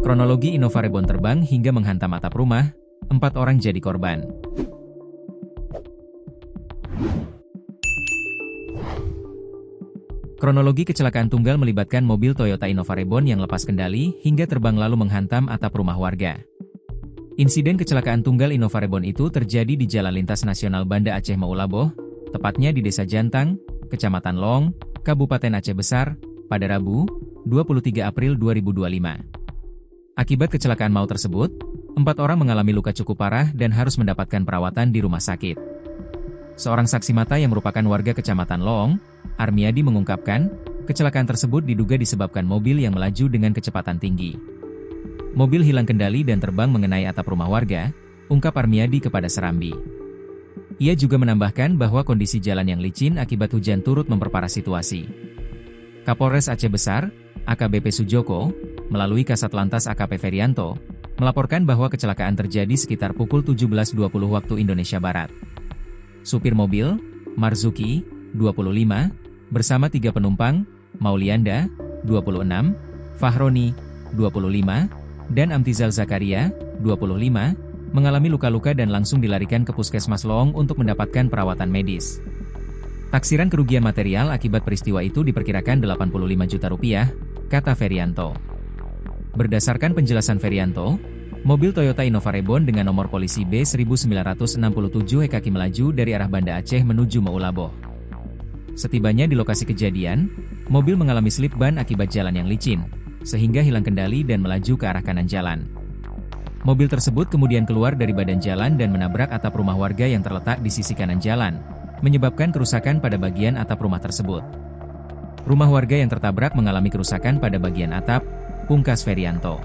Kronologi Innova Reborn terbang hingga menghantam atap rumah, 4 orang jadi korban. Kronologi kecelakaan tunggal melibatkan mobil Toyota Innova Reborn yang lepas kendali hingga terbang lalu menghantam atap rumah warga. Insiden kecelakaan tunggal Innova Reborn itu terjadi di Jalan Lintas Nasional Banda Aceh Maulaboh, tepatnya di Desa Jantang, Kecamatan Long, Kabupaten Aceh Besar, pada Rabu, 23 April 2025. Akibat kecelakaan maut tersebut, 4 orang mengalami luka cukup parah dan harus mendapatkan perawatan di rumah sakit. Seorang saksi mata yang merupakan warga Kecamatan Long, Armiadi mengungkapkan, kecelakaan tersebut diduga disebabkan mobil yang melaju dengan kecepatan tinggi. Mobil hilang kendali dan terbang mengenai atap rumah warga, ungkap Armiadi kepada Serambi. Ia juga menambahkan bahwa kondisi jalan yang licin akibat hujan turut memperparah situasi. Kapolres Aceh Besar, AKBP Sujoko, melalui Kasat Lantas AKP Ferianto, melaporkan bahwa kecelakaan terjadi sekitar pukul 17.20 waktu Indonesia Barat. Supir mobil, Marzuki, 25, bersama 3 penumpang, Maulianda, 26, Fahroni, 25, dan Amtizal Zakaria, 25, mengalami luka-luka dan langsung dilarikan ke Puskesmas Long untuk mendapatkan perawatan medis. Taksiran kerugian material akibat peristiwa itu diperkirakan 85 juta rupiah, kata Ferianto. Berdasarkan penjelasan Ferianto, mobil Toyota Innova Reborn dengan nomor polisi B1967 HKK melaju dari arah Banda Aceh menuju Maulaboh. Setibanya di lokasi kejadian, mobil mengalami slip ban akibat jalan yang licin, sehingga hilang kendali dan melaju ke arah kanan jalan. Mobil tersebut kemudian keluar dari badan jalan dan menabrak atap rumah warga yang terletak di sisi kanan jalan, menyebabkan kerusakan pada bagian atap rumah tersebut. Rumah warga yang tertabrak mengalami kerusakan pada bagian atap, pungkas Ferianto.